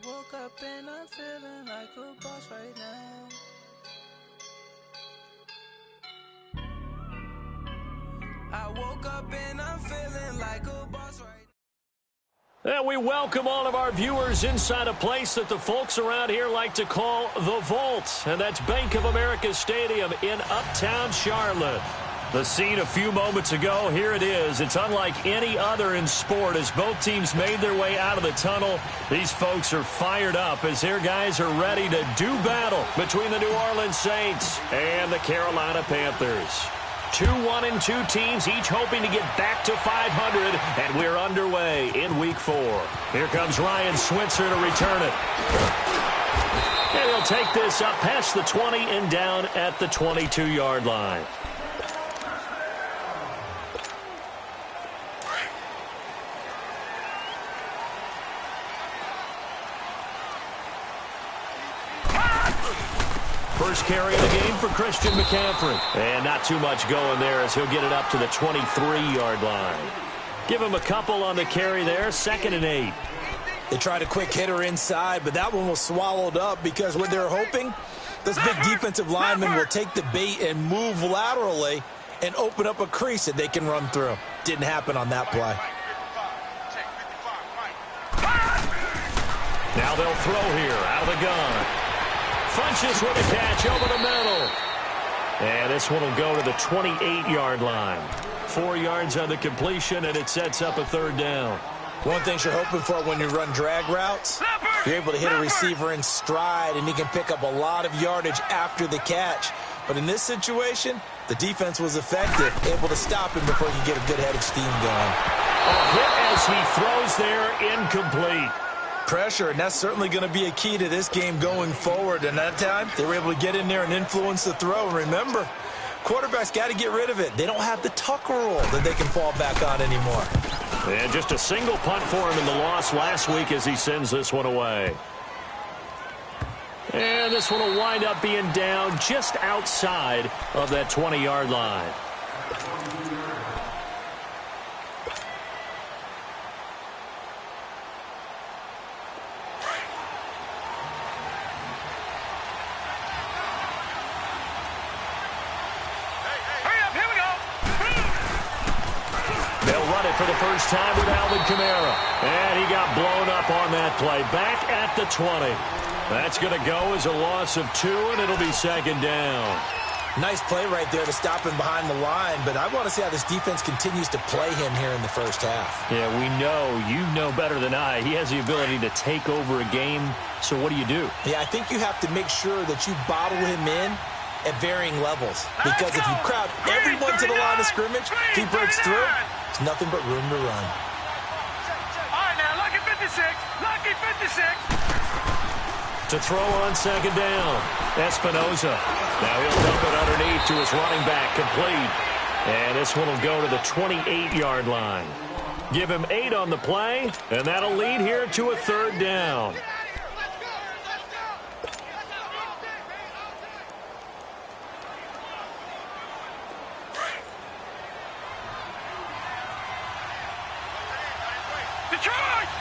woke up and I'm feeling like a boss right now. I woke up and I'm feeling like a boss right now. And we welcome all of our viewers inside a place that the folks around here like to call the Vault. And that's Bank of America Stadium in Uptown Charlotte. The scene a few moments ago, here it is. It's unlike any other in sport as both teams made their way out of the tunnel. These folks are fired up as their guys are ready to do battle between the New Orleans Saints and the Carolina Panthers. 2-1-2 teams, each hoping to get back to 500, and we're underway in Week 4. Here comes Ryan Switzer to return it. And he'll take this up past the 20 and down at the 22-yard line. First carry of the game for Christian McCaffrey. And not too much going there as he'll get it up to the 23-yard line. Give him a couple on the carry there, 2nd and 8. They tried a quick hitter inside, but that one was swallowed up because what they're hoping, this big defensive lineman will take the bait and move laterally and open up a crease that they can run through. Didn't happen on that play. Now they'll throw here out of the gun. Funches with a catch over the middle. And this one will go to the 28-yard line. 4 yards on the completion, and it sets up a 3rd down. One thing you're hoping for when you run drag routes, you're able to hit a receiver in stride, and he can pick up a lot of yardage after the catch. But in this situation, the defense was effective, able to stop him before you get a good head of steam going. A hit as he throws there, incomplete. Pressure, and that's certainly going to be a key to this game going forward. And that time, they were able to get in there and influence the throw. And remember, quarterbacks got to get rid of it. They don't have the tuck rule that they can fall back on anymore. And just a single punt for him in the loss last week as he sends this one away. And this one will wind up being down just outside of that 20-yard line. For the first time with Alvin Kamara. And he got blown up on that play. Back at the 20. That's going to go as a loss of 2, and it'll be 2nd down. Nice play right there to stop him behind the line, but I want to see how this defense continues to play him here in the first half. Yeah, we know. You know better than I. He has the ability to take over a game, so what do you do? Yeah, I think you have to make sure that you bottle him in at varying levels, because if you crowd everyone to the line of scrimmage, if he breaks through, it's nothing but room to run. All right, now, lucky 56. Lucky 56. To throw on 2nd down, Espinoza. Now he'll dump it underneath to his running back, complete. And this one will go to the 28-yard line. Give him 8 on the play, and that'll lead here to a 3rd down.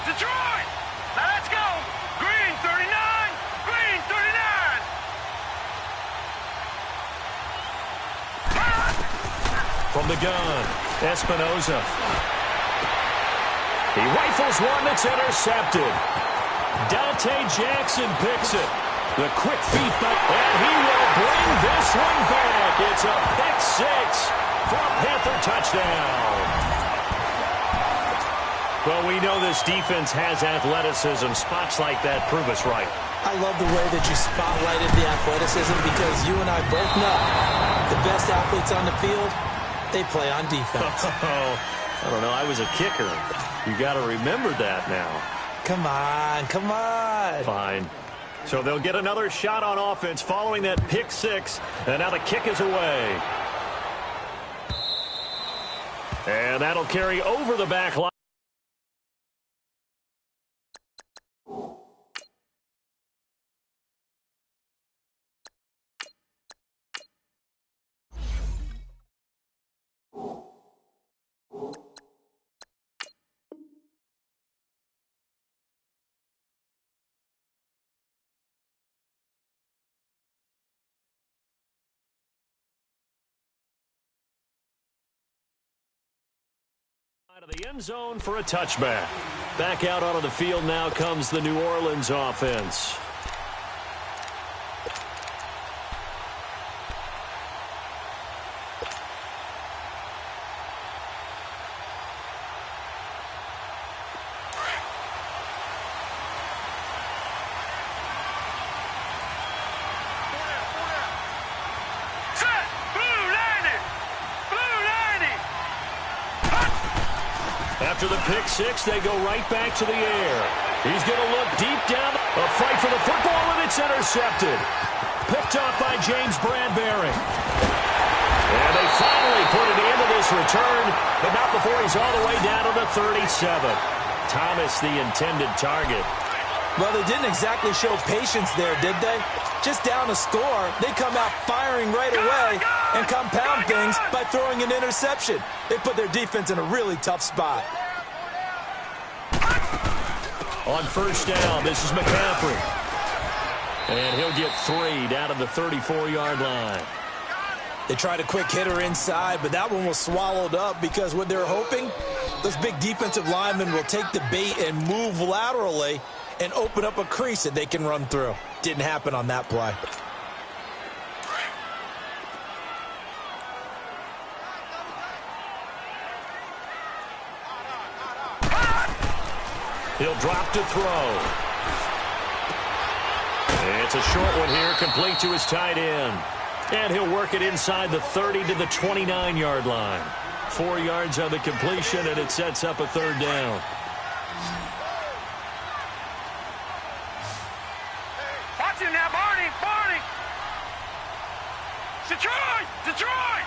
Detroit! Now let's go! Green 39! Green 39! From the gun, Espinoza. He rifles one that's intercepted. Dante Jackson picks it. The quick feet, and he will bring this one back. It's a pick 6 for a Panther touchdown. Well, we know this defense has athleticism. Spots like that prove us right. I love the way that you spotlighted the athleticism because you and I both know the best athletes on the field, they play on defense. I don't know. I was a kicker. You got to remember that now. Come on, come on. Fine. So they'll get another shot on offense following that pick 6, and now the kick is away. And that'll carry over the back line. Out of the end zone for a touchback. Back out onto the field now comes the New Orleans offense. After the pick six, they go right back to the air. He's going to look deep down. A fight for the football, and it's intercepted. Picked off by James Bradbury. And they finally put an end to this return, but not before he's all the way down to the 37. Thomas, the intended target. Well, they didn't exactly show patience there, did they? Just down a score, they come out firing right away and compound things by throwing an interception. They put their defense in a really tough spot. On first down, this is McCaffrey. And he'll get 3 down to the 34-yard line. They tried a quick hitter inside, but that one was swallowed up because what they're hoping, those big defensive linemen will take the bait and move laterally and open up a crease that they can run through. Didn't happen on that play. He'll drop to throw. It's a short one here, complete to his tight end. And he'll work it inside the 30 to the 29-yard line. 4 yards on the completion, and it sets up a third down. Watch him now, Barney! Barney! Detroit! Detroit!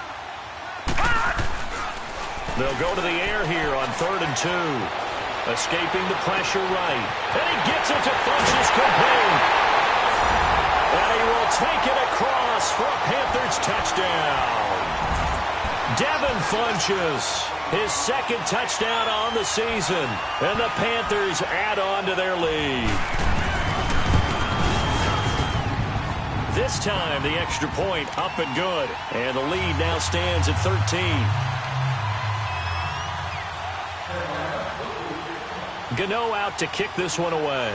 They'll go to the air here on 3rd and 2. Escaping the pressure right. And he gets it to Funchess complete. And he will take it across for a Panthers touchdown. Devin Funchess, his 2nd touchdown on the season. And the Panthers add on to their lead. This time, the extra point up and good. And the lead now stands at 13. Gano out to kick this one away.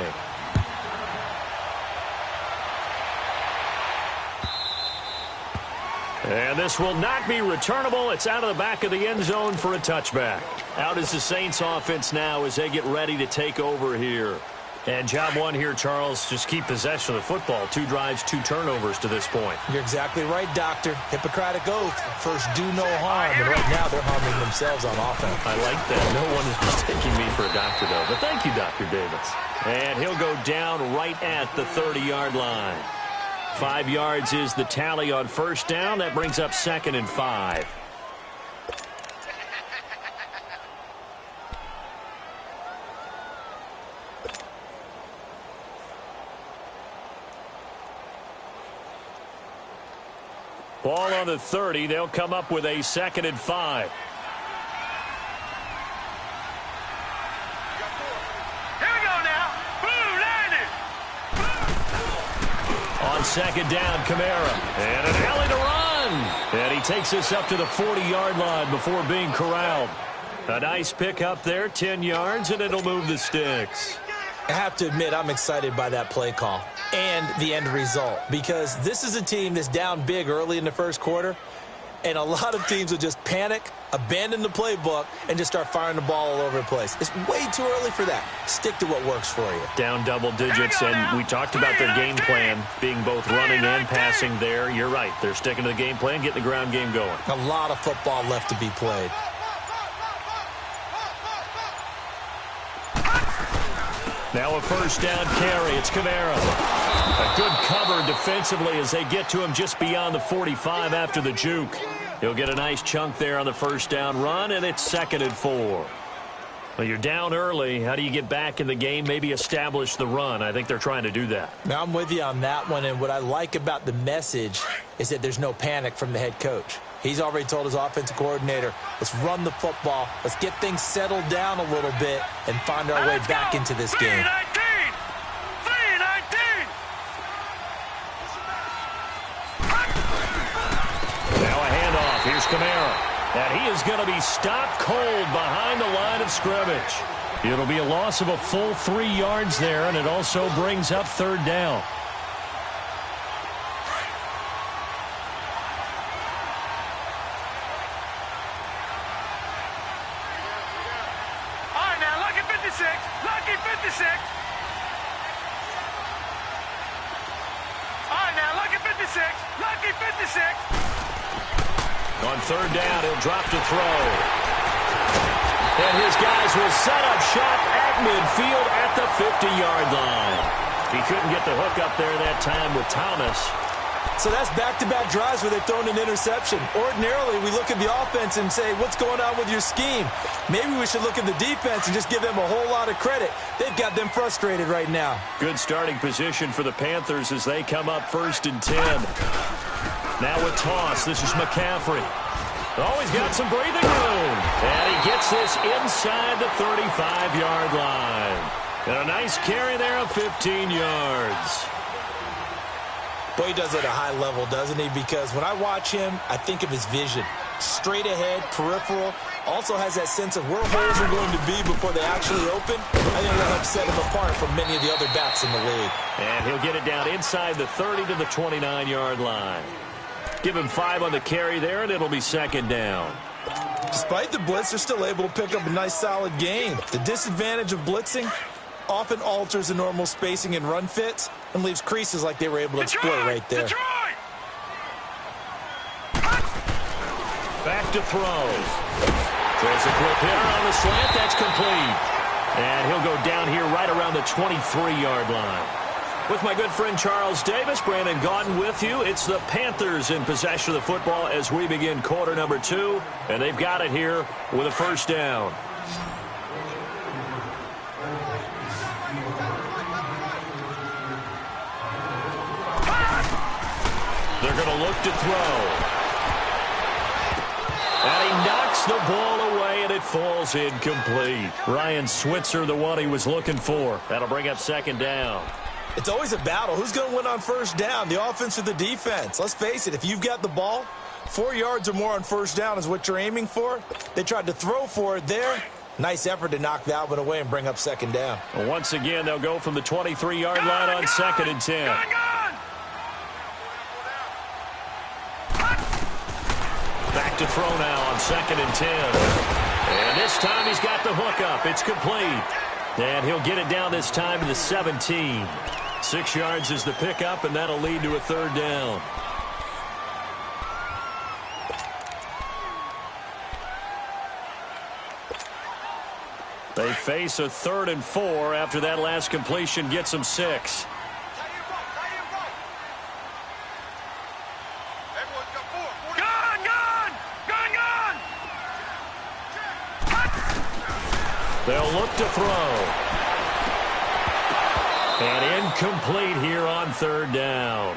And this will not be returnable. It's out of the back of the end zone for a touchback. Out is the Saints offense now as they get ready to take over here. And job one here, Charles, just keep possession of the football. 2 drives, 2 turnovers to this point. You're exactly right, Doctor. Hippocratic oath. First, do no harm. And right now, they're harming themselves on offense. I like that. No one is mistaking me for a doctor, though. But thank you, Dr. Davis. And he'll go down right at the 30-yard line. 5 yards is the tally on first down. That brings up 2nd and 5. Ball on the 30. They'll come up with a 2nd and 5. Here we go now. Blue landed. On 2nd down, Kamara. And an alley to run. And he takes this up to the 40-yard line before being corralled. A nice pick up there, 10 yards, and it'll move the sticks. I have to admit, I'm excited by that play call and the end result because this is a team that's down big early in the first quarter, and a lot of teams will just panic, abandon the playbook, and just start firing the ball all over the place. It's way too early for that. Stick to what works for you. Down double digits, and we talked about their game plan being both running and passing there. You're right. They're sticking to the game plan, getting the ground game going. A lot of football left to be played. Now a first down carry. It's Kamara. A good cover defensively as they get to him just beyond the 45 after the juke. He'll get a nice chunk there on the first down run, and it's 2nd and 4. Well, you're down early. How do you get back in the game, maybe establish the run? I think they're trying to do that. Now, I'm with you on that one, and what I like about the message is that there's no panic from the head coach. He's already told his offensive coordinator, let's run the football, let's get things settled down a little bit and find our way back into this game. Now a handoff. Here's Kamara. And he is going to be stopped cold behind the line of scrimmage. It'll be a loss of a full 3 yards there, and it also brings up third down. All right, now, lucky 56. Lucky 56. All right, now, lucky 56. Lucky 56. On third down, he'll drop to throw. And his guys will set up shop at midfield at the 50-yard line. He couldn't get the hook up there that time with Thomas. So that's back-to-back drives where they've thrown an interception. Ordinarily, we look at the offense and say, what's going on with your scheme? Maybe we should look at the defense and just give them a whole lot of credit. They've got them frustrated right now. Good starting position for the Panthers as they come up 1st and 10. Now a toss. This is McCaffrey. Oh, he's got some breathing room. And he gets this inside the 35-yard line. And a nice carry there of 15 yards. Boy, he does it at a high level, doesn't he? Because when I watch him, I think of his vision. Straight ahead, peripheral. Also has that sense of where holes are going to be before they actually open. I think that'll help set him apart from many of the other backs in the league. And he'll get it down inside the 30 to the 29-yard line. Give him 5 on the carry there, and it'll be 2nd down. Despite the blitz, they're still able to pick up a nice, solid gain. The disadvantage of blitzing often alters the normal spacing and run fits and leaves creases like they were able to exploit right there. Detroit! Back to throw. There's a quick hitter on the slant. That's complete. And he'll go down here right around the 23-yard line. With my good friend Charles Davis, Brandon Gaudin with you. It's the Panthers in possession of the football as we begin quarter number 2. And they've got it here with a 1st down. They're going to look to throw. And he knocks the ball away, and it falls incomplete. Ryan Switzer, the one he was looking for. That'll bring up 2nd down. It's always a battle. Who's going to win on 1st down, the offense or the defense? Let's face it, if you've got the ball, 4 yards or more on 1st down is what you're aiming for. They tried to throw for it there. Nice effort to knock that one away and bring up 2nd down. Well, once again, they'll go from the 23-yard line on 2nd and 10. Back to throw now on 2nd and 10. And this time he's got the hook up. It's complete. And he'll get it down this time to the 17. 6 yards is the pickup, and that'll lead to a 3rd down. They face a 3rd and 4 after that last completion gets them 6. They'll look to throw. And incomplete here on 3rd down.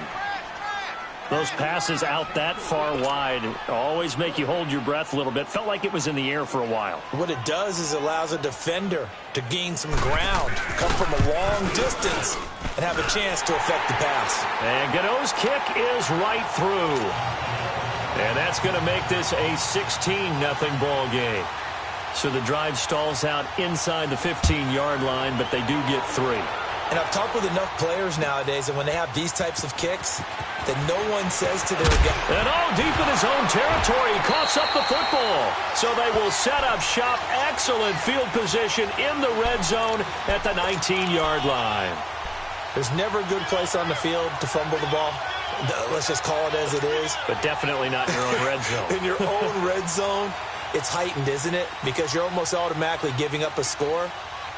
Those passes out that far wide always make you hold your breath a little bit. Felt like it was in the air for a while. What it does is it allows a defender to gain some ground, come from a long distance, and have a chance to affect the pass. And Godot's kick is right through. And that's going to make this a 16-0 ball game. So the drive stalls out inside the 15-yard line, but they do get 3. And I've talked with enough players nowadays, and when they have these types of kicks, that no one says to their guy. And deep in his own territory, he coughs up the football. So they will set up shop. Excellent field position in the red zone at the 19-yard line. There's never a good place on the field to fumble the ball. Let's just call it as it is. But definitely not in your own red zone. In your own red zone, it's heightened, isn't it? Because you're almost automatically giving up a score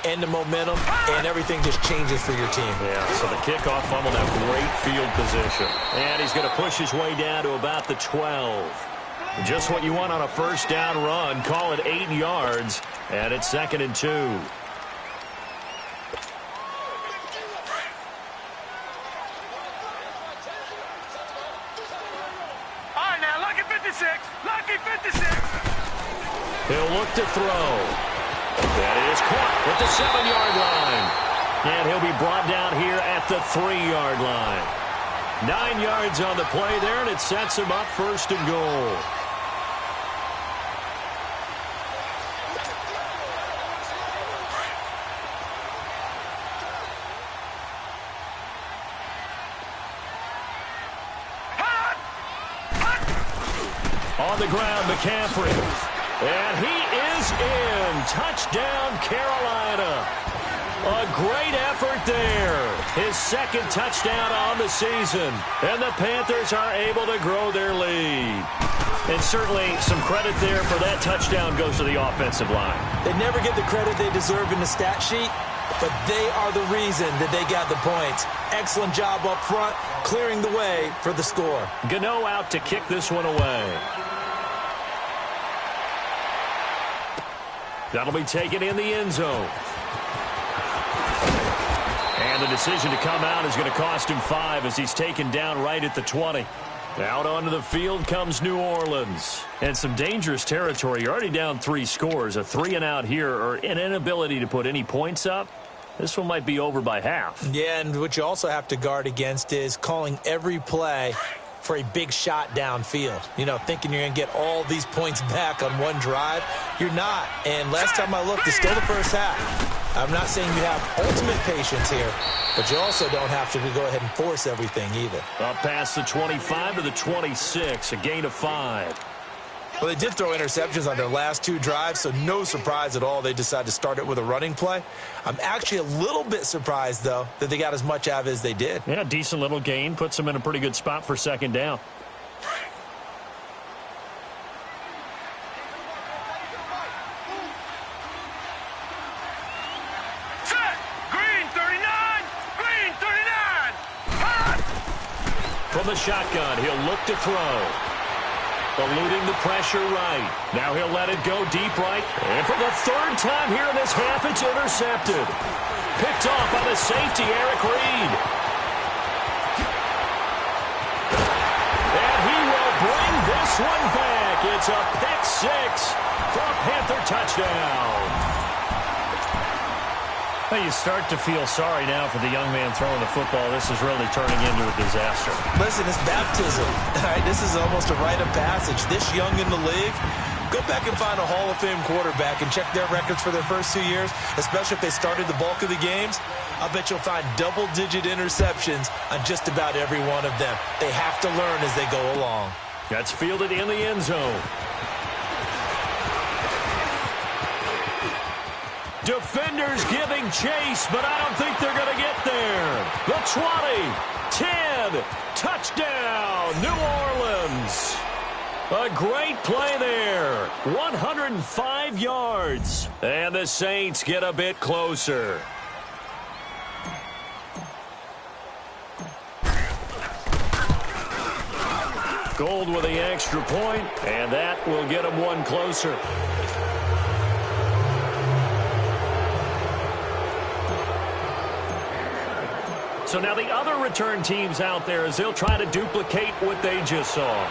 and the momentum, and everything just changes for your team. Yeah, so the kickoff fumble, now great field position. And he's going to push his way down to about the 12. Just what you want on a 1st down run. Call it 8 yards, and it's 2nd and 2. All right, now, lucky 56. Lucky 56. He'll look to throw. That is caught at the 7-yard line. And he'll be brought down here at the 3-yard line. 9 yards on the play there, and it sets him up 1st and goal. the ground, McCaffrey. And he is in. Touchdown, Carolina. A great effort there. His second touchdown on the season. And the Panthers are able to grow their lead. And certainly some credit there for that touchdown goes to the offensive line. They never get the credit they deserve in the stat sheet, but they are the reason that they got the points. Excellent job up front, clearing the way for the score. Gano out to kick this one away. That'll be taken in the end zone. And the decision to come out is going to cost him 5 as he's taken down right at the 20. Out onto the field comes New Orleans. And some dangerous territory. You're already down 3 scores. A 3-and-out here or an inability to put any points up. This one might be over by half. Yeah, and what you also have to guard against is calling every play for a big shot downfield. You know, thinking you're going to get all these points back on one drive. You're not. And last time I looked, it's still the first half. I'm not saying you have ultimate patience here, but you also don't have to go ahead and force everything either. Up past the 25 to the 26, a gain of 5. Well, they did throw interceptions on their last 2 drives, so no surprise at all they decided to start it with a running play. I'm actually a little bit surprised, though, that they got as much out of it as they did. Yeah, decent little gain. Puts them in a pretty good spot for second down. From the shotgun, he'll look to throw. Eluding the pressure right. Now he'll let it go deep right. And for the 3rd time here in this half, it's intercepted. Picked off by the safety, Eric Reed. And he will bring this one back. It's a pick 6 for a Panther touchdown. Well, you start to feel sorry now for the young man throwing the football. This is really turning into a disaster. Listen, it's baptism. All right, this is almost a rite of passage. This young in the league, go back and find a Hall of Fame quarterback and check their records for their first 2 years, especially if they started the bulk of the games. I'll bet you'll find double-digit interceptions on just about every one of them. They have to learn as they go along. That's fielded in the end zone. Defenders giving chase, but I don't think they're going to get there. The 20, 10, touchdown, New Orleans. A great play there. 105 yards. And the Saints get a bit closer. Gold with the extra point, and that will get them one closer. So now the other return teams out there as they'll try to duplicate what they just saw.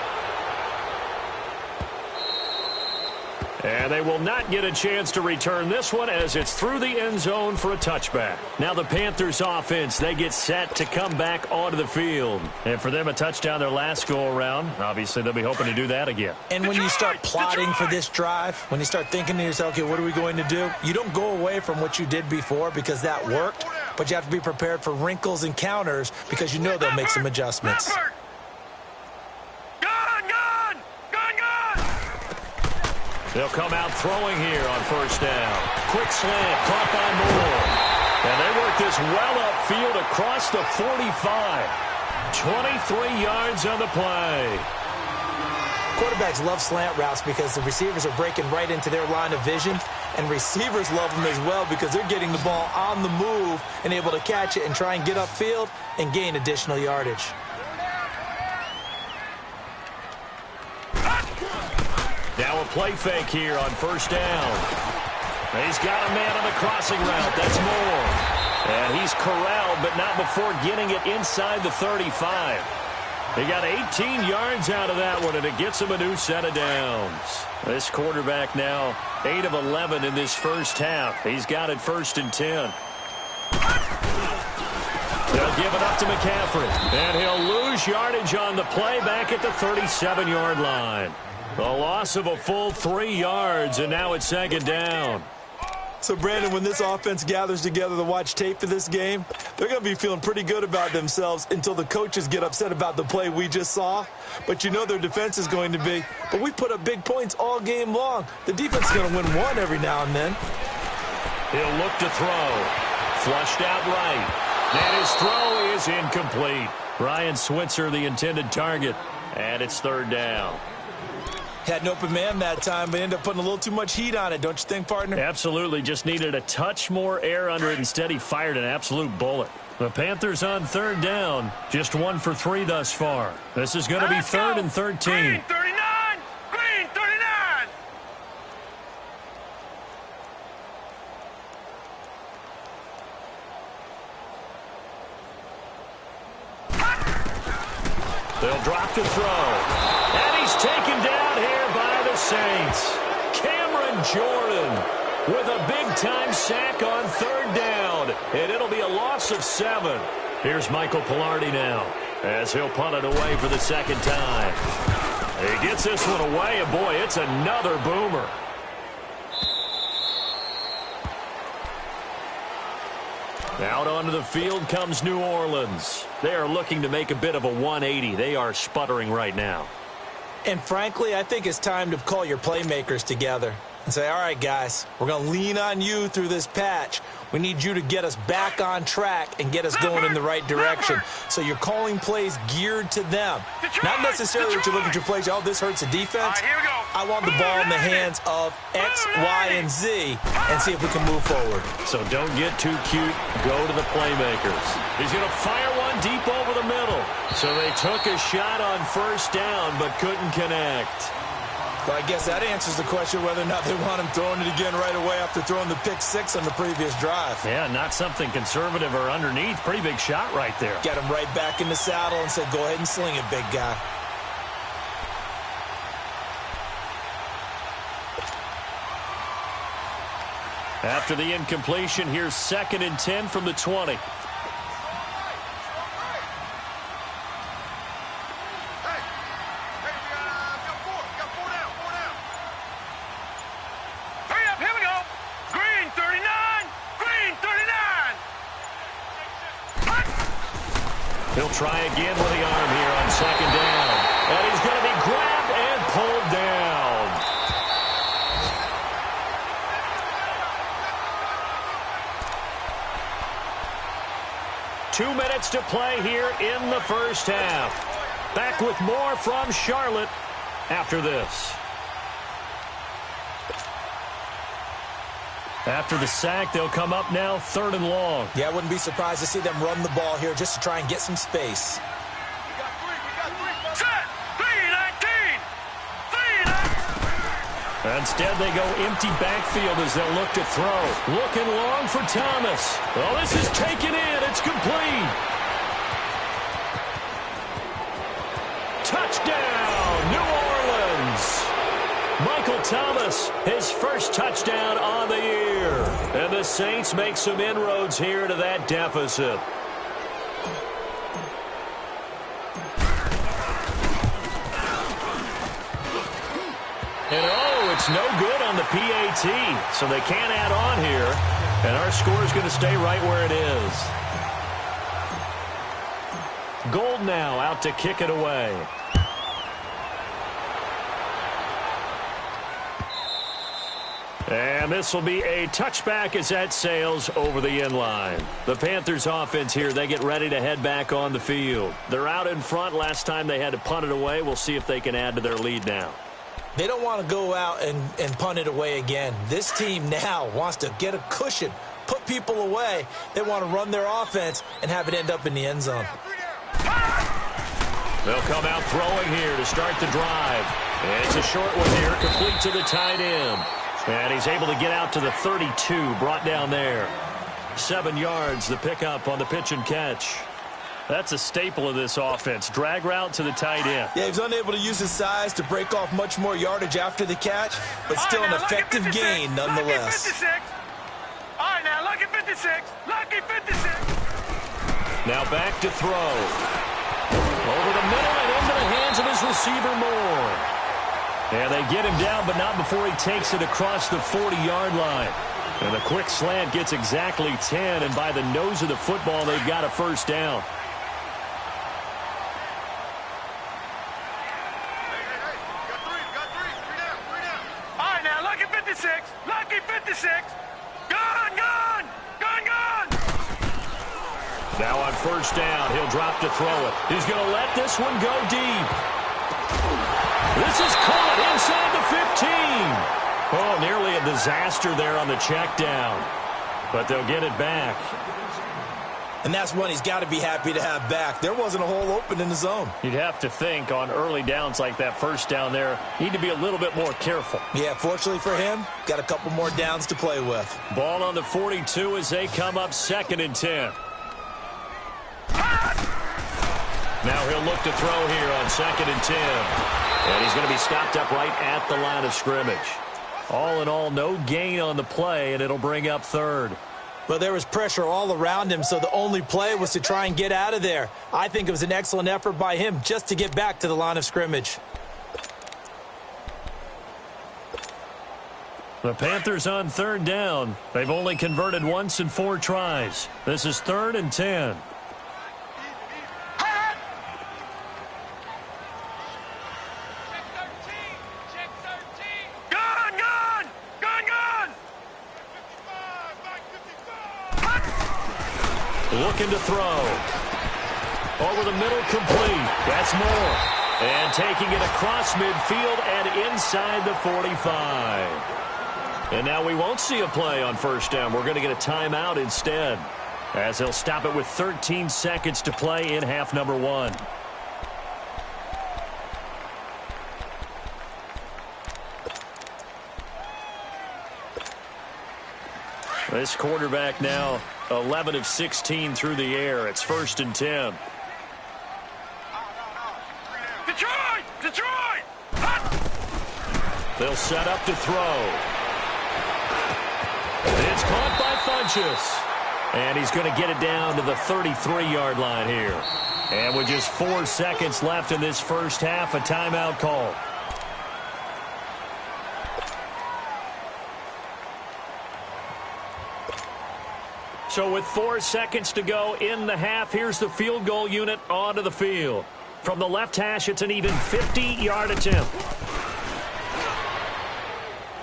And they will not get a chance to return this one as it's through the end zone for a touchback. Now the Panthers offense, they get set to come back onto the field. And for them, a touchdown their last go-around. Obviously, they'll be hoping to do that again. And when you start plotting for this drive, when you start thinking to yourself, okay, what are we going to do? You don't go away from what you did before because that worked, but you have to be prepared for wrinkles and counters because you know they'll make some adjustments. They'll come out throwing here on first down. Quick slant, caught by Moore. And they work this well upfield across the 45. 23 yards on the play. Quarterbacks love slant routes because the receivers are breaking right into their line of vision, and receivers love them as well because they're getting the ball on the move and able to catch it and try and get upfield and gain additional yardage. Now a play fake here on first down. He's got a man on the crossing route. That's Moore. And he's corralled, but not before getting it inside the 35. He got 18 yards out of that one, and it gets him a new set of downs. This quarterback now 8 of 11 in this first half. He's got it 1st and 10. They'll give it up to McCaffrey. And he'll lose yardage on the play back at the 37-yard line. The loss of a full 3 yards, and now it's second down. So, Brandon, when this offense gathers together to watch tape for this game, they're going to be feeling pretty good about themselves until the coaches get upset about the play we just saw. But you know their defense is going to be, but we put up big points all game long. The defense is going to win one every now and then. He'll look to throw. Flushed out right. And his throw is incomplete. Ryan Switzer, the intended target. And it's third down. Had an open man that time, but ended up putting a little too much heat on it, don't you think, partner? Absolutely. Just needed a touch more air under it. Instead, he fired an absolute bullet. The Panthers on third down. Just 1 for 3 thus far. This is going to be third and 13. Green 39! Green 39! They'll drop to throw. And he's taken down here by the Saints. Cameron Jordan with a big-time sack on third down. And it'll be a loss of 7. Here's Michael Pilardi now as he'll punt it away for the second time. He gets this one away, and boy, it's another boomer. Out onto the field comes New Orleans. They are looking to make a bit of a 180. They are sputtering right now. And frankly, I think it's time to call your playmakers together and say, all right, guys, we're going to lean on you through this patch. We need you to get us back on track and get us going in the right direction. So you're calling plays geared to them. Not necessarily that you look at your plays, oh, this hurts the defense. All right, here we go. I want the ball in the hands of X, Y, and Z and see if we can move forward. So don't get too cute. Go to the playmakers. He's going to fire one deep over the middle. So they took a shot on first down but couldn't connect. Well, I guess that answers the question whether or not they want him throwing it again right away after throwing the pick 6 on the previous drive. Yeah, not something conservative or underneath. Pretty big shot right there. Get him right back in the saddle and said, go ahead and sling it, big guy. After the incompletion, here's 2nd and 10 from the 20. He'll try again with the arm here on 2nd down. And he's going to be grabbed and pulled down. Two minutes to play here in the first half. Back with more from Charlotte after this. After the sack, they'll come up now 3rd and long. Yeah, I wouldn't be surprised to see them run the ball here just to try and get some space. Set! 3-19! 3-19! Instead, they go empty backfield as they'll look to throw. Looking long for Thomas. Well, this is taken in. It's complete. Touchdown, New Orleans. Michael Thomas, his first touchdown on the year. And the Saints make some inroads here to that deficit. And oh, it's no good on the PAT. So they can't add on here. And our score is going to stay right where it is. Gold now out to kick it away. And this will be a touchback as that sails over the end line. The Panthers offense here, they get ready to head back on the field. They're out in front. Last time they had to punt it away. We'll see if they can add to their lead now. They don't want to go out and punt it away again. This team now wants to get a cushion, put people away. They want to run their offense and have it end up in the end zone. They'll come out throwing here to start the drive. And it's a short one here, complete to the tight end. And he's able to get out to the 32, brought down there. 7 yards, the pickup on the pitch and catch. That's a staple of this offense. Drag route to the tight end. Yeah, he's unable to use his size to break off much more yardage after the catch, but still an effective gain nonetheless. All right, now, lucky 56. Lucky 56. Now back to throw. Over the middle and into the hands of his receiver Moore. And they get him down, but not before he takes it across the 40-yard line. And the quick slant gets exactly 10, and by the nose of the football, they've got a first down. All right, now, lucky 56. Lucky 56. Gone, gone. Gone, gone. Now on first down, he'll drop to throw it. He's going to let this one go deep. This is caught inside the 15. Oh, nearly a disaster there on the check down. But they'll get it back. And that's one he's got to be happy to have back. There wasn't a hole open in the zone. You'd have to think on early downs like that first down there, need to be a little bit more careful. Yeah, fortunately for him, got a couple more downs to play with. Ball on the 42 as they come up 2nd and 10. Now he'll look to throw here on 2nd and 10. And he's going to be stopped up right at the line of scrimmage. All in all, no gain on the play, and it'll bring up 3rd. But there was pressure all around him, so the only play was to try and get out of there. I think it was an excellent effort by him just to get back to the line of scrimmage. The Panthers on 3rd down. They've only converted once in 4 tries. This is 3rd and 10. Looking to throw. Over the middle, complete. That's more. And taking it across midfield and inside the 45. And now we won't see a play on first down. We're going to get a timeout instead, as they'll stop it with 13 seconds to play in half number 1. This quarterback now 11 of 16 through the air. It's 1st and 10. Detroit! Detroit! They'll set up to throw. It's caught by Funchess. And he's going to get it down to the 33-yard line here. And with just 4 seconds left in this first half, a timeout call. So with 4 seconds to go in the half, here's the field goal unit onto the field. From the left hash, it's an even 50-yard attempt.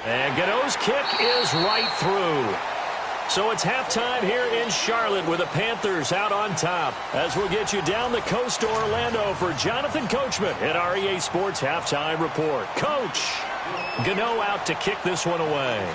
And Gano's kick is right through. So it's halftime here in Charlotte with the Panthers out on top. As we'll get you down the coast to Orlando for Jonathan Coachman at our EA Sports Halftime Report. Coach, Gano out to kick this one away.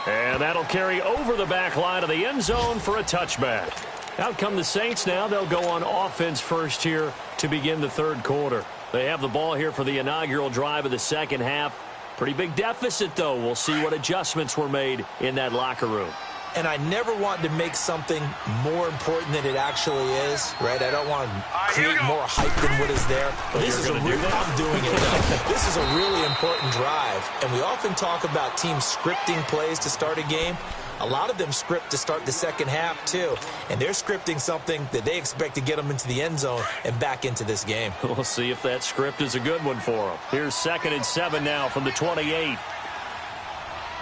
And that'll carry over the back line of the end zone for a touchback. Out come the Saints now. They'll go on offense first here to begin the 3rd quarter. They have the ball here for the inaugural drive of the second half. Pretty big deficit, though. We'll see what adjustments were made in that locker room. And I never want to make something more important than it actually is, right? I don't want to create more hype than what is there. Well, this is a real, I'm doing it though. This is a really important drive. And we often talk about teams scripting plays to start a game. A lot of them script to start the second half, too. And they're scripting something that they expect to get them into the end zone and back into this game. We'll see if that script is a good one for them. Here's 2nd and 7 now from the 28. All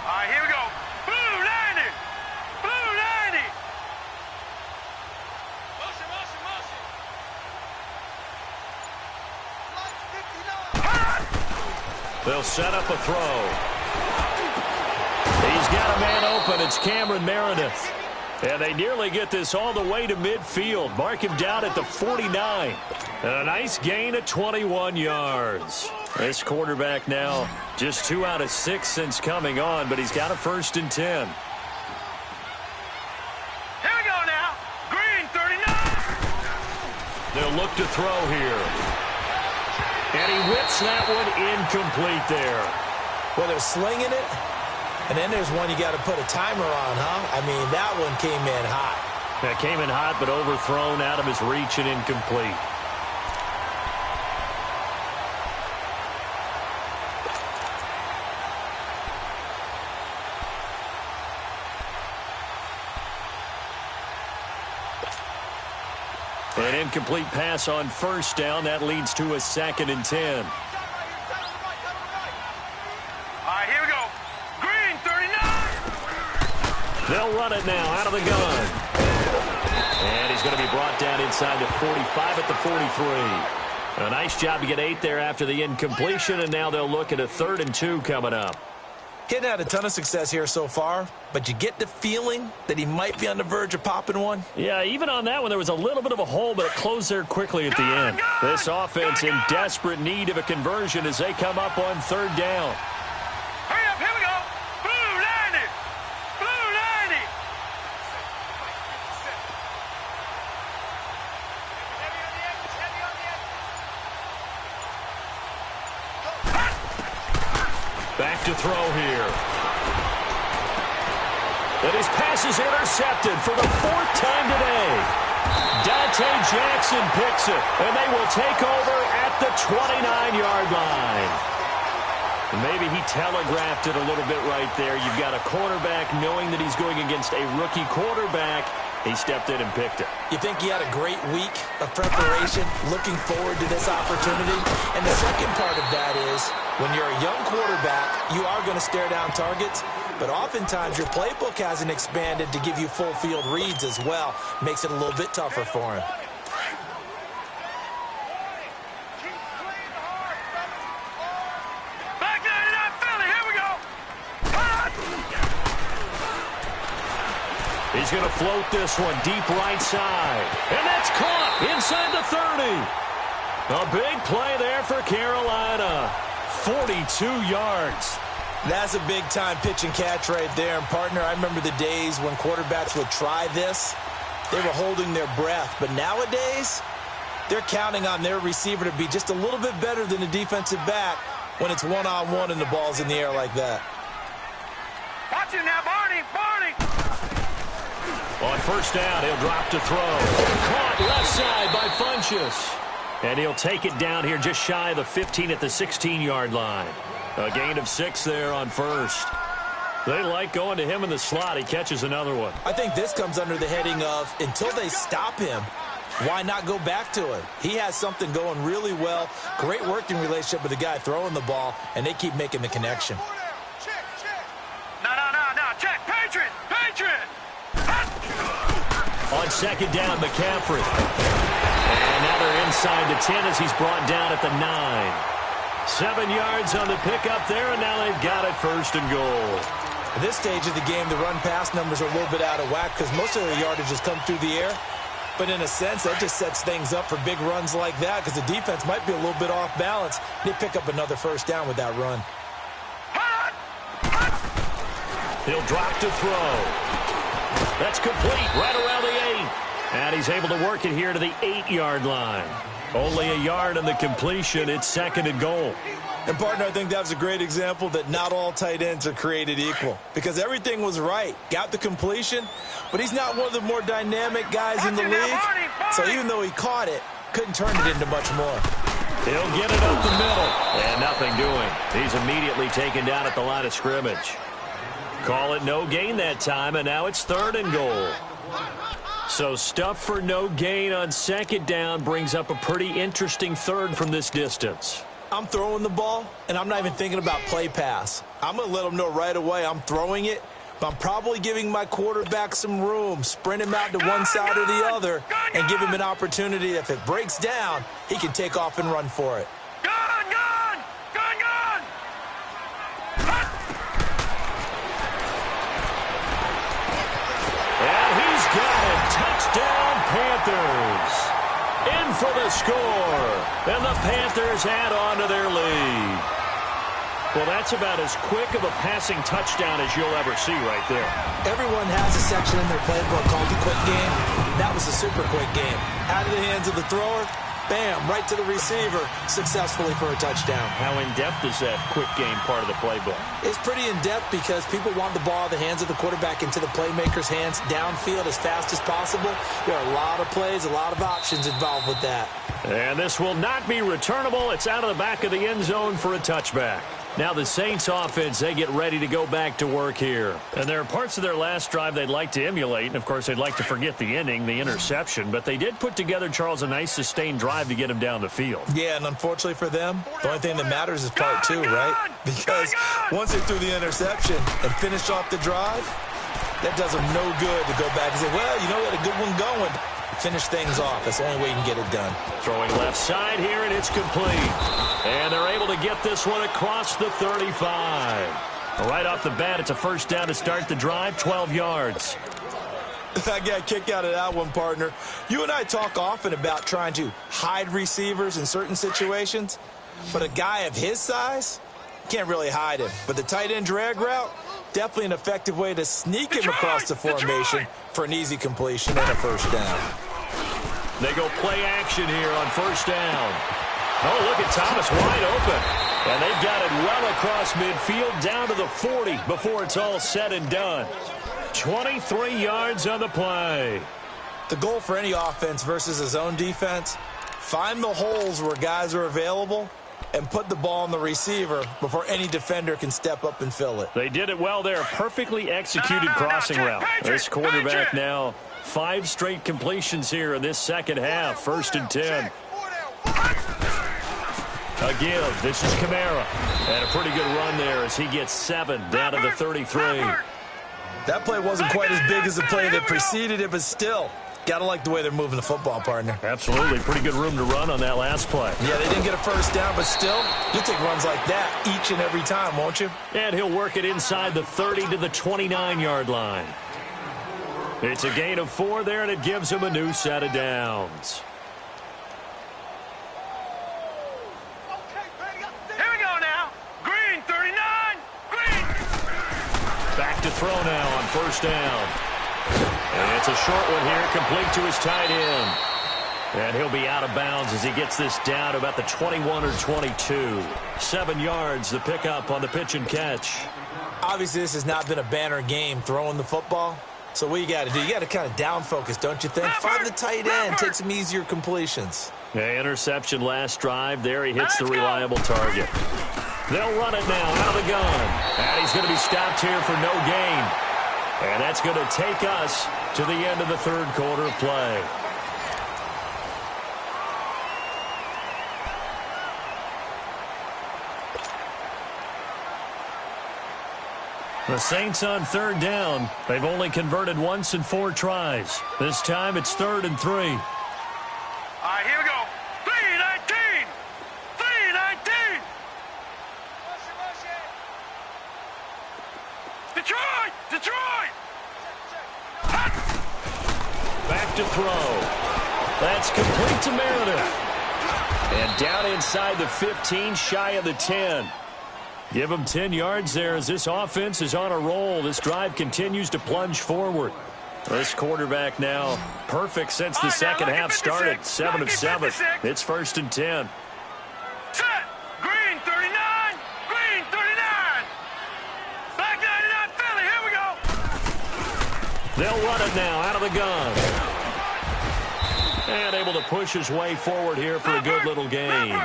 right, here we go. Blue 90. Blue 90. Motion, motion, motion. They'll set up a throw. He's got a man open. It's Cameron Meredith. And they nearly get this all the way to midfield. Mark him down at the 49. And a nice gain of 21 yards. This quarterback now just 2 out of 6 since coming on, but he's got a 1st and 10. Here we go now. Green 39. They'll look to throw here. And he whips that one incomplete there. Well, they're slinging it. And then there's one you got to put a timer on, huh? I mean, that one came in hot. That came in hot, but overthrown out of his reach and incomplete. An incomplete pass on first down. That leads to a 2nd and 10. They'll run it now out of the gun. And he's going to be brought down inside the 45 at the 43. A nice job to get 8 there after the incompletion, and now they'll look at a 3rd and 2 coming up. Kid had a ton of success here so far, but you get the feeling that he might be on the verge of popping one. Yeah, even on that one, there was a little bit of a hole, but it closed there quickly at the end. This offense in desperate need of a conversion as they come up on 3rd down. Hurry up, here we go. Blue 90. Blue 90. Back to throw here. And his pass is intercepted for the 4th time today. Dante Jackson picks it, and they will take over at the 29-yard line. Maybe he telegraphed it a little bit right there. You've got a quarterback knowing that he's going against a rookie quarterback. He stepped in and picked it. You think he had a great week of preparation, looking forward to this opportunity? And the second part of that is, when you're a young quarterback, you are going to stare down targets, but oftentimes your playbook hasn't expanded to give you full field reads as well. Makes it a little bit tougher for him. Back there to that Philly. Here we go. He's going to float this one deep right side. And that's caught inside the 30. A big play there for Carolina. 42 yards. That's a big-time pitch and catch right there. And, partner, I remember the days when quarterbacks would try this. They were holding their breath. But nowadays, they're counting on their receiver to be just a little bit better than the defensive back when it's one-on-one and the ball's in the air like that. Watch him now, Barney. Barney. On 1st down, he'll drop to throw. Caught left side by Funchess. And he'll take it down here just shy of the 15 at the 16-yard line. A gain of 6 there on 1st. They like going to him in the slot. He catches another one. I think this comes under the heading of, until they stop him, why not go back to it? He has something going really well. Great working relationship with the guy throwing the ball, and they keep making the connection. No. Check. Patriot. Patriot. On 2nd down, McCaffrey. And now they're inside the 10 as he's brought down at the 9. 7 yards on the pickup there, and now they've got it 1st and goal. At this stage of the game, the run-pass numbers are a little bit out of whack because most of the yardage has come through the air. But in a sense, that just sets things up for big runs like that because the defense might be a little bit off balance. They pick up another 1st down with that run. He'll drop to throw. That's complete right around the 8. And he's able to work it here to the 8-yard line. Only a yard on the completion. It's 2nd and goal. And, partner, I think that was a great example that not all tight ends are created equal because everything was right. Got the completion, but he's not one of the more dynamic guys in the league. So even though he caught it, couldn't turn it into much more. He'll get it up the middle. And nothing doing. He's immediately taken down at the line of scrimmage. Call it no gain that time, and now it's 3rd and goal. So stuff for no gain on 2nd down brings up a pretty interesting 3rd from this distance. I'm throwing the ball, and I'm not even thinking about play pass. I'm going to let them know right away I'm throwing it, but I'm probably giving my quarterback some room, sprint him out to one side or the other, and give him an opportunity. If it breaks down, he can take off and run for it. Touchdown, Panthers. In for the score. And the Panthers add on to their lead. Well, that's about as quick of a passing touchdown as you'll ever see right there. Everyone has a section in their playbook called the quick game. That was a super quick game. Out of the hands of the thrower, bam, right to the receiver, successfully for a touchdown. How in-depth is that quick game part of the playbook? It's pretty in-depth because people want the ball out of the hands of the quarterback into the playmaker's hands downfield as fast as possible. There are a lot of plays, a lot of options involved with that. And this will not be returnable. It's out of the back of the end zone for a touchback. Now the Saints offense, they get ready to go back to work here. And there are parts of their last drive they'd like to emulate. And, of course, they'd like to forget the inning, the interception. But they did put together, Charles, a nice sustained drive to get him down the field. Yeah, and unfortunately for them, the only thing that matters is part 2, right? Because once they threw the interception and finished off the drive, That does him no good to go back and say, well, you know, we had a good one going. Finish things off. That's the only way you can get it done. Throwing left side here, and it's complete. And they're able to get this one across the 35. Right off the bat, it's a first down to start the drive, 12 yards. I got a kick out of that one, partner. You and I talk often about trying to hide receivers in certain situations, but a guy of his size can't really hide him. But the tight end drag route, definitely an effective way to sneak him across the formation for an easy completion and a first down. They go play action here on first down. Oh, look at Thomas wide open. And they've got it well across midfield down to the 40 before it's all said and done. 23 yards on the play. The goal for any offense versus his own defense, find the holes where guys are available and put the ball on the receiver before any defender can step up and fill it. They did it well there. Perfectly executed crossing route. This quarterback now 5 straight completions here in this second half. 1st and 10. A give. This is Kamara. And a pretty good run there as he gets 7 down to the 33. That play wasn't quite as big as the play that preceded it, but still, gotta like the way they're moving the football, partner. Absolutely. Pretty good room to run on that last play. Yeah, they didn't get a first down, but still, you'll take runs like that each and every time, won't you? And he'll work it inside the 30 to the 29-yard line. It's a gain of 4 there, and it gives him a new set of downs. Here we go now. Green, 39. Green. Back to throw now on first down. And it's a short one here, complete to his tight end. And he'll be out of bounds as he gets this down to about the 21 or 22. 7 yards, the pickup on the pitch and catch. Obviously, this has not been a banner game throwing the football. So what you got to do, you got to kind of down focus, don't you think? Find the tight end, take some easier completions. Yeah, interception last drive. There he hits the reliable target. They'll run it now out of the gun. And he's going to be stopped here for no gain. And that's going to take us to the end of the 3rd quarter of play. The Saints on 3rd down. They've only converted once in 4 tries. This time it's 3rd and 3. All right, here we go. 3-19. 3-19. Detroit! Detroit! Back to throw. That's complete to Meredith. And down inside the 15, shy of the 10. Give him 10 yards there as this offense is on a roll. This drive continues to plunge forward. This quarterback now perfect since the second half started. 7 of 7. It's 1st and 10. Set. Green, 39. Green, 39. Black 99 Philly. Here we go. They'll run it now out of the gun. And able to push his way forward here for a good little gain.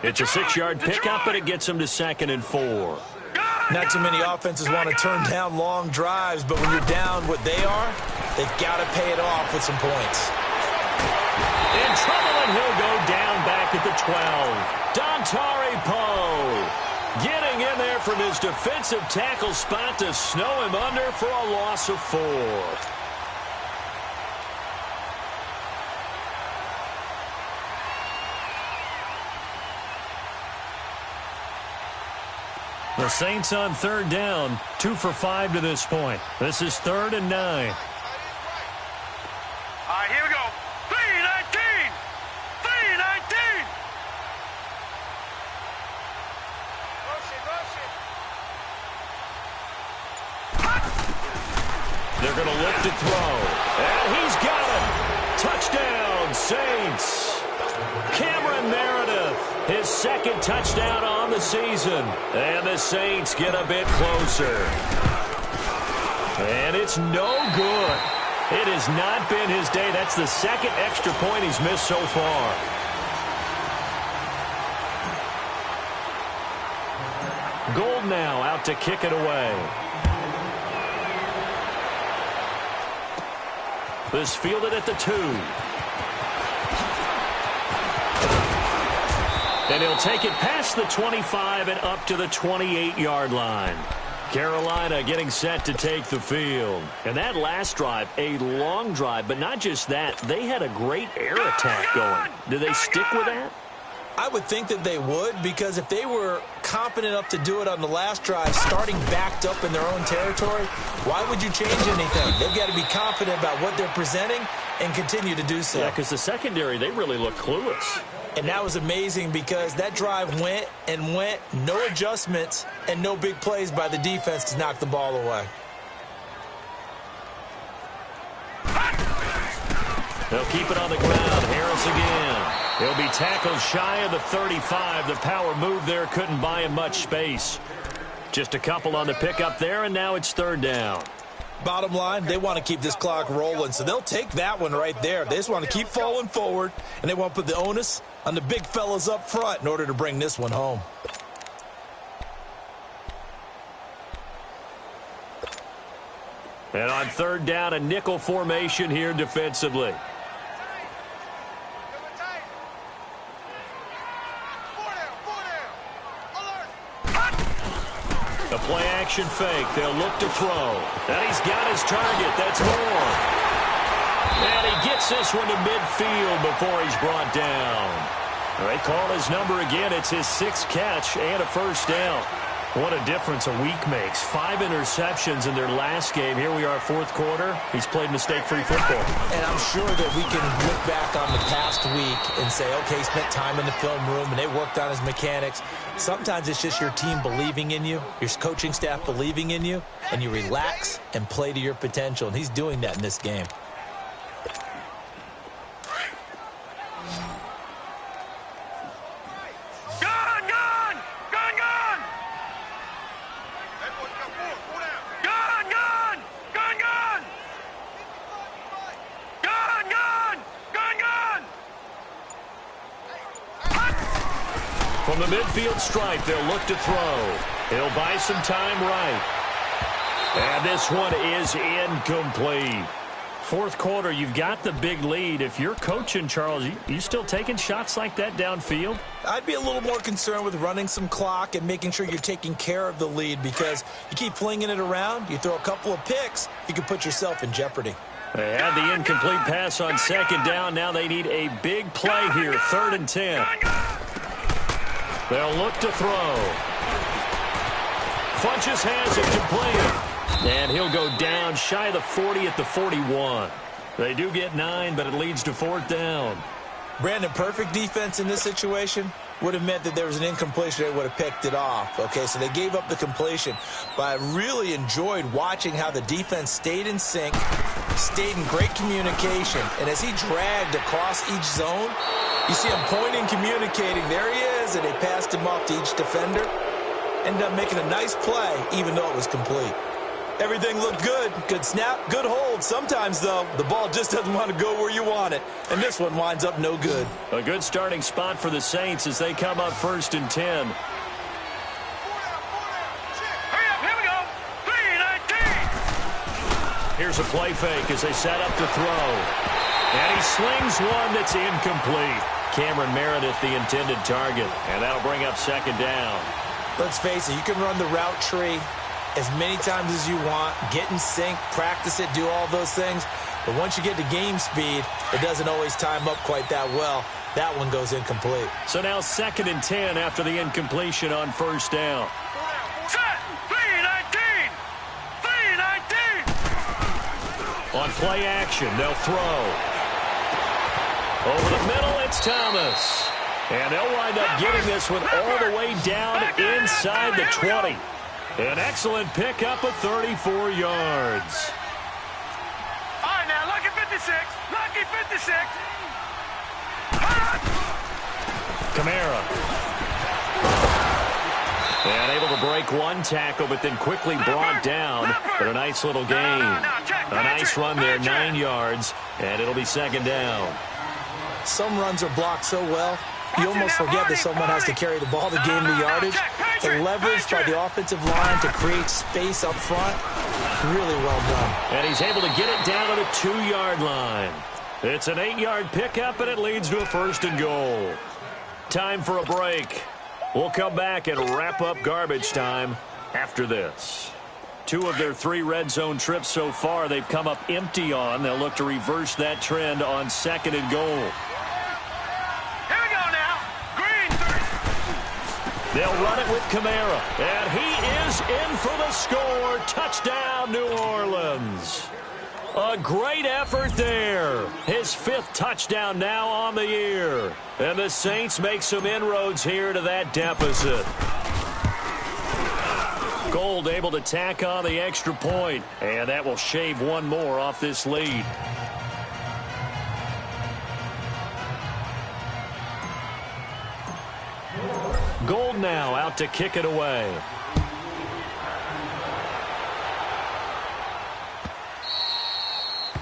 It's a 6-yard pickup, and it gets him to 2nd and 4. Not too many offenses want to turn down long drives, but when you're down what they are, they've got to pay it off with some points. In trouble, and he'll go down back at the 12. Dontari Poe getting in there from his defensive tackle spot to snow him under for a loss of 4. The Saints on 3rd down, 2 for 5 to this point. This is 3rd and 9. All right, here we go. 3-19. 3-19. They're going to look to throw. And he's got it. Touchdown, Saints. Cameron Meredith, his 2nd touchdown on the season. And the Saints get a bit closer. And it's no good. It has not been his day. That's the 2nd extra point he's missed so far. Gold now out to kick it away. This fielded at the 2. And he'll take it past the 25 and up to the 28-yard line. Carolina getting set to take the field. And that last drive, a long drive, but not just that. They had a great air attack going. Do they stick with that? I would think that they would, because if they were confident enough to do it on the last drive, starting backed up in their own territory, why would you change anything? They've got to be confident about what they're presenting and continue to do so. Yeah, because the secondary, they really look clueless. And that was amazing because that drive went and went, no adjustments, and no big plays by the defense to knock the ball away. They'll keep it on the ground. Harris again. He'll be tackled shy of the 35. The power move there couldn't buy him much space. Just a couple on the pickup there, and now it's third down. Bottom line, they want to keep this clock rolling, so they'll take that one right there. They just want to keep falling forward, and they want to put the onus on the big fellas up front in order to bring this one home. And on third down, a nickel formation here defensively. A play-action fake. They'll look to throw. And he's got his target. That's Moore. And he gets this one to midfield before he's brought down. They call his number again. It's his sixth catch and a first down. What a difference a week makes. 5 interceptions in their last game. Here we are, fourth quarter. He's played mistake-free football. And I'm sure that we can look back on the past week and say, okay, he spent time in the film room and they worked on his mechanics. Sometimes it's just your team believing in you, your coaching staff believing in you, and you relax and play to your potential. And he's doing that in this game. From the midfield stripe, they'll look to throw. He'll buy some time right. And this one is incomplete. Fourth quarter, you've got the big lead. If you're coaching, Charles, you still taking shots like that downfield? I'd be a little more concerned with running some clock and making sure you're taking care of the lead, because you keep flinging it around, you throw a couple of picks, you can put yourself in jeopardy. They had the incomplete pass on second down. Now they need a big play here, 3rd and 10. They'll look to throw. Funches has it complete. And he'll go down shy of the 40 at the 41. They do get 9, but it leads to 4th down. Brandon, perfect defense in this situation would have meant that there was an incompletion. They would have picked it off. Okay, so they gave up the completion. But I really enjoyed watching how the defense stayed in sync, stayed in great communication. And as he dragged across each zone, you see him pointing, communicating. There he is, and they passed him off to each defender. Ended up making a nice play, even though it was complete. Everything looked good. Good snap, good hold. Sometimes, though, the ball just doesn't want to go where you want it. And this one winds up no good. A good starting spot for the Saints as they come up 1st and 10. Hurry up, here we go. 3-19. Here's a play fake as they set up to throw. And he slings one that's incomplete. Cameron Meredith, the intended target. And that'll bring up 2nd down. Let's face it, you can run the route tree as many times as you want, get in sync, practice it, do all those things. But once you get to game speed, it doesn't always time up quite that well. That one goes incomplete. So now 2nd and 10 after the incompletion on 1st down. Set. 3-19. 3-19. On play action, they'll throw. Over the middle, it's Thomas. And they'll wind up getting this one all the way down inside the 20. An excellent pickup of 34 yards. All right, now, lucky 56. Lucky 56. Kamara. And able to break one tackle, but then quickly brought down. But a nice little gain. A nice run there, 9 yards. And it'll be 2nd down. Some runs are blocked so well, you almost forget that someone has to carry the ball to gain the yardage. The leverage by the offensive line to create space up front, really well done. And he's able to get it down to the 2-yard line. It's an 8-yard pickup, and it leads to a 1st and goal. Time for a break. We'll come back and wrap up garbage time after this. 2 of their 3 red zone trips so far, they've come up empty on. They'll look to reverse that trend on 2nd and goal. Here we go now. Green 30. They'll run it with Kamara, and he is in for the score. Touchdown, New Orleans. A great effort there. His 5th touchdown now on the year. And the Saints make some inroads here to that deficit. Gold able to tack on the extra point, and that will shave 1 more off this lead. Gold now out to kick it away.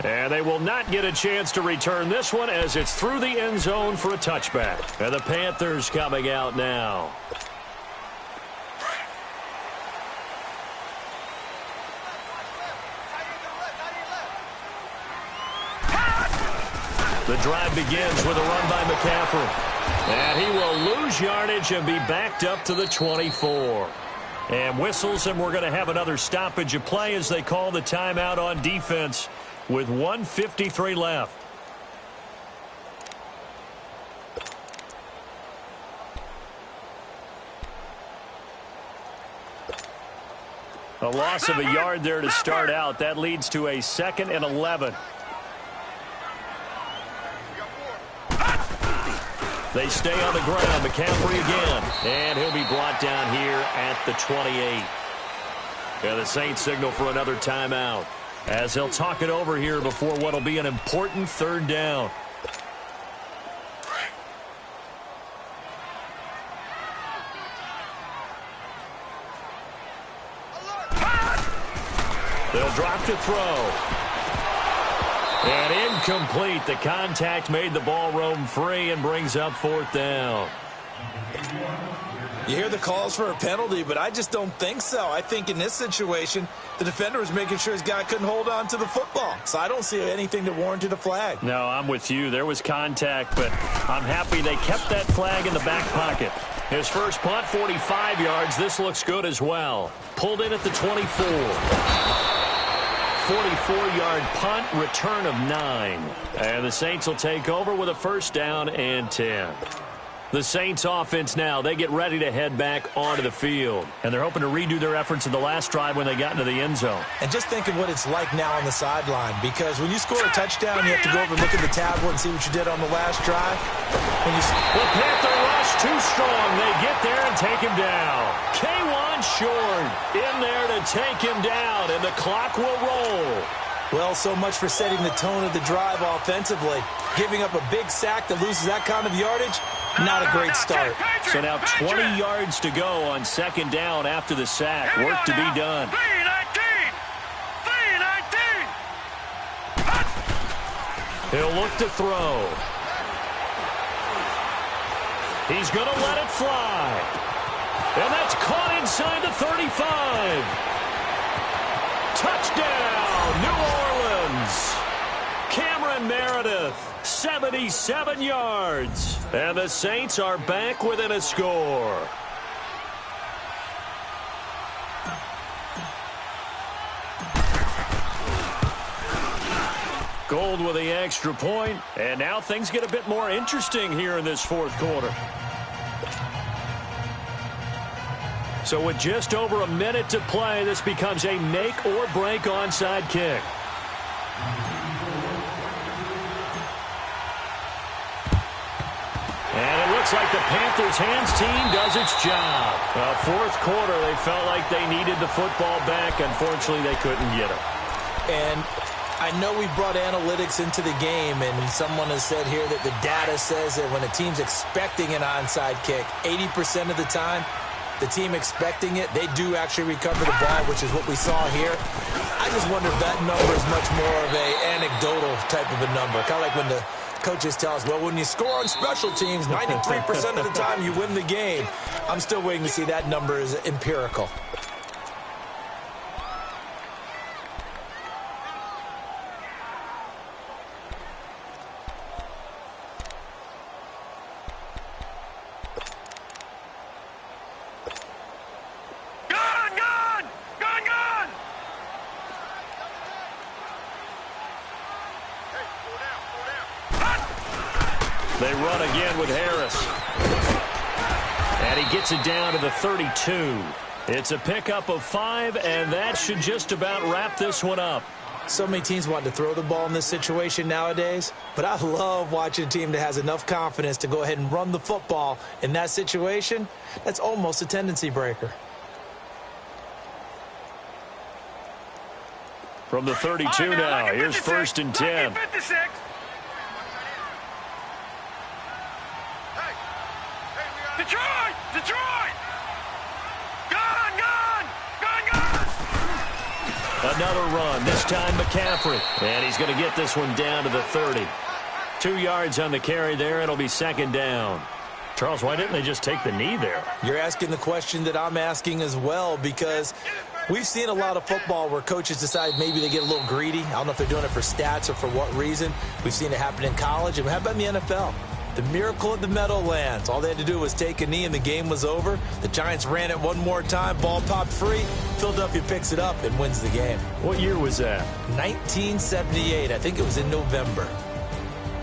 And they will not get a chance to return this one as it's through the end zone for a touchback. And the Panthers coming out now. The drive begins with a run by McCaffrey. And he will lose yardage and be backed up to the 24. And whistles, and we're going to have another stoppage of play as they call the timeout on defense with 1:53 left. A loss of a yard there to start out. That leads to a 2nd and 11. They stay on the ground. McCaffrey again. And he'll be brought down here at the 28. And the Saints signal for another timeout as they'll talk it over here before what will be an important 3rd down. They'll drop to throw. And incomplete. The contact made the ball roam free and brings up 4th down. You hear the calls for a penalty, but I just don't think so. I think in this situation, the defender was making sure his guy couldn't hold on to the football. So I don't see anything that warranted a flag. No, I'm with you. There was contact, but I'm happy they kept that flag in the back pocket. His first punt, 45 yards. This looks good as well. Pulled in at the 24. 44-yard punt, return of 9. And the Saints will take over with a 1st down and 10. The Saints offense now, they get ready to head back onto the field. And they're hoping to redo their efforts in the last drive when they got into the end zone. And just think of what it's like now on the sideline, because when you score a touchdown, you have to go over and look at the tablet and see what you did on the last drive. The Panther rush too strong. They get there and take him down. K1 short in there to take him down, and the clock will roll. Well, so much for setting the tone of the drive offensively. Giving up a big sack that loses that kind of yardage, not a great start. So now 20 yards to go on 2nd down after the sack. Work to be done. 3-19. He'll look to throw. He's going to let it fly. And that's caught inside the 35. Touchdown, New Orleans. Cameron Meredith, 77 yards. And the Saints are back within a score. Gold with the extra point, and now things get a bit more interesting here in this 4th quarter. So with just over a minute to play, this becomes a make-or-break onside kick. And it looks like the Panthers' hands team does its job. 4th quarter, they felt like they needed the football back. Unfortunately, they couldn't get it. And I know we brought analytics into the game, and someone has said here that the data says that when a team's expecting an onside kick, 80% of the time, the team expecting it, they do actually recover the ball, which is what we saw here. I just wonder if that number is much more of a anecdotal type of a number. Kind of like when the coaches tell us, well, when you score on special teams, 93% of the time you win the game. I'm still waiting to see that number is empirical. run again with Harris. And he gets it down to the 32. It's a pickup of 5, and that should just about wrap this one up. So many teams want to throw the ball in this situation nowadays, but I love watching a team that has enough confidence to go ahead and run the football in that situation. That's almost a tendency breaker. From the 32 now, here's 1st and 10. Detroit! Detroit! Gone! Another run, this time McCaffrey. And he's going to get this one down to the 30. 2 yards on the carry there, and it'll be 2nd down. Charles, why didn't they just take the knee there? You're asking the question that I'm asking as well, because we've seen a lot of football where coaches decide maybe they get a little greedy. I don't know if they're doing it for stats or for what reason. We've seen it happen in college, and how about in the NFL? The miracle of the Meadowlands. All they had to do was take a knee and the game was over. The Giants ran it one more time. Ball popped free. Philadelphia picks it up and wins the game. What year was that? 1978. I think it was in November.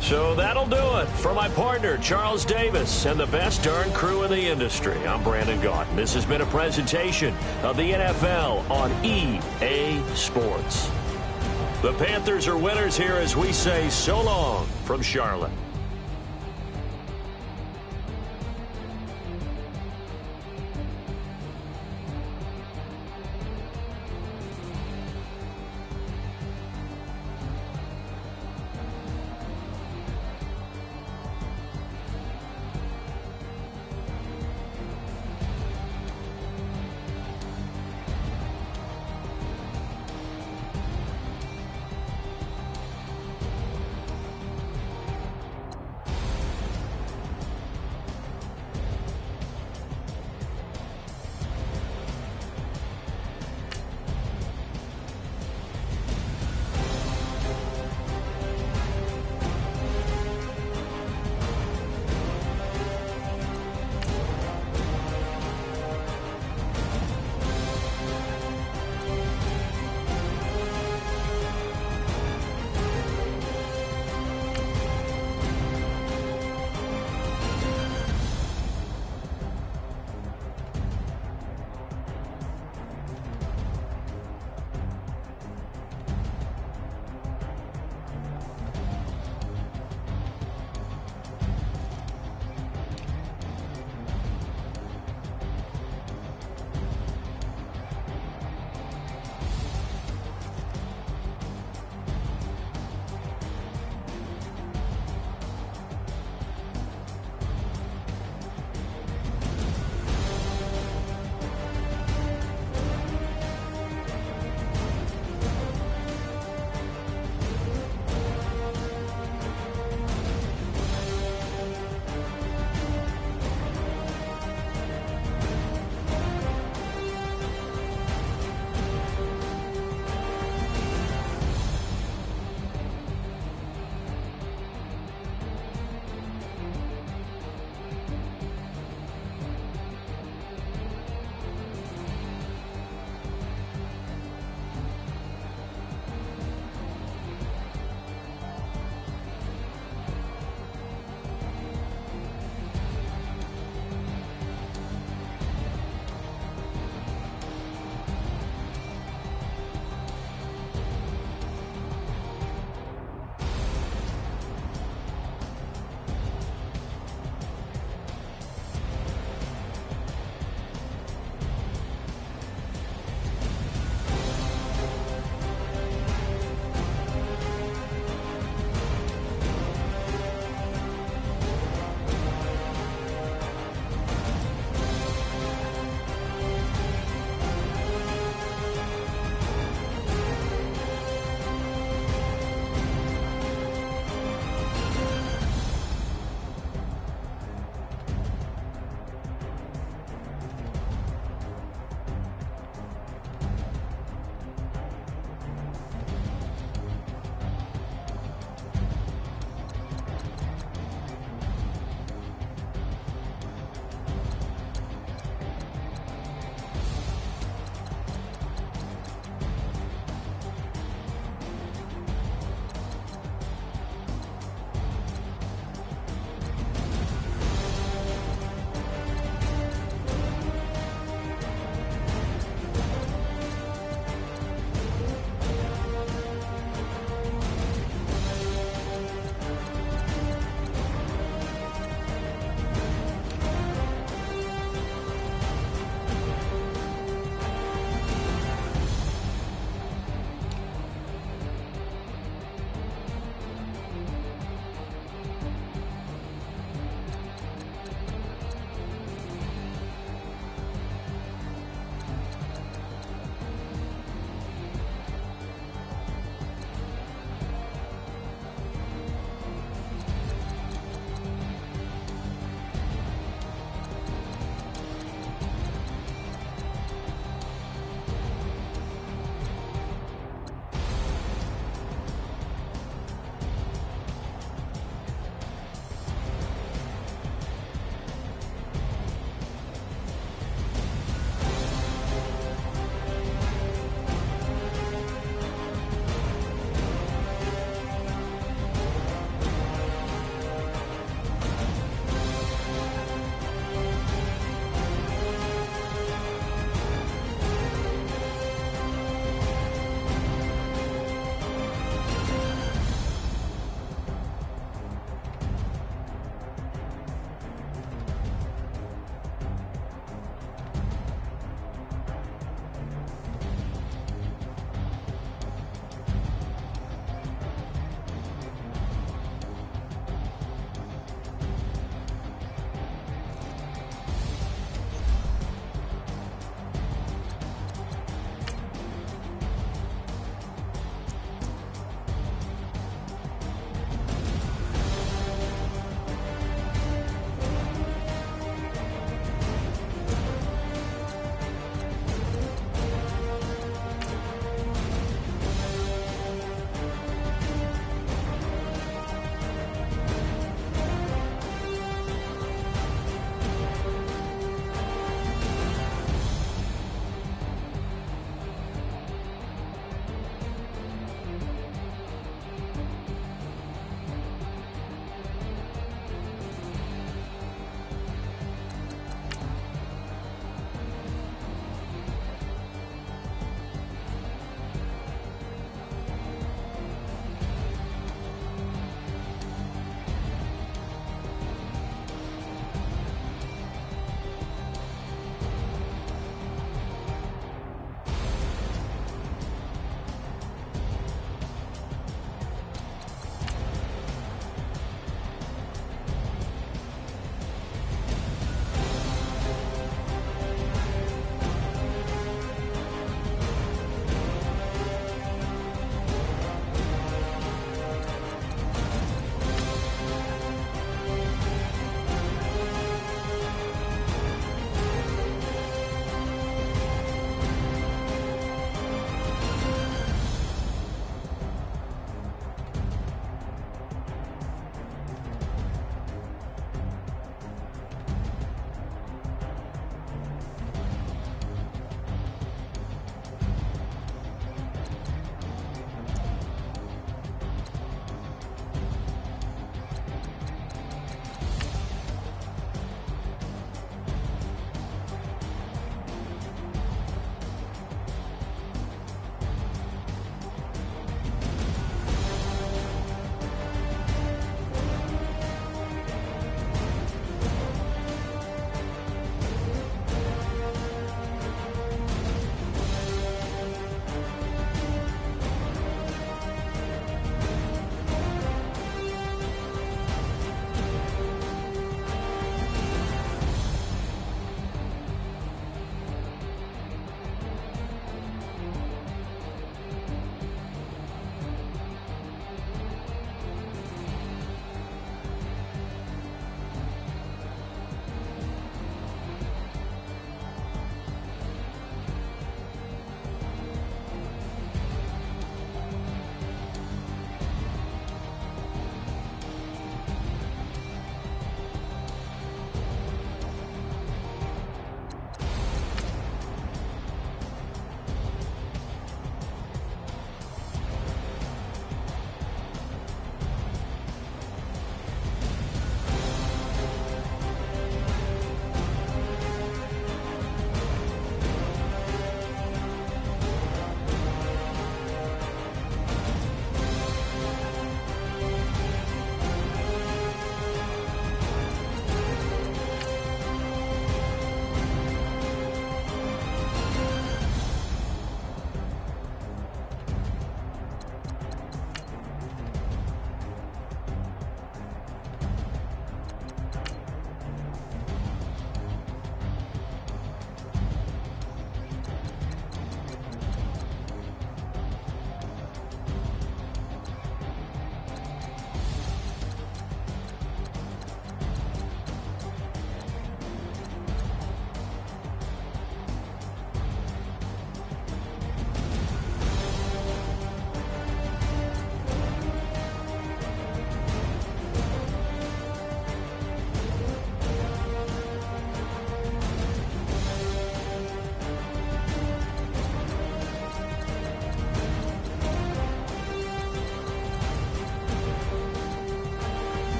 So that'll do it. For my partner, Charles Davis, and the best darn crew in the industry, I'm Brandon Gaughan. This has been a presentation of the NFL on EA Sports. The Panthers are winners here as we say so long from Charlotte.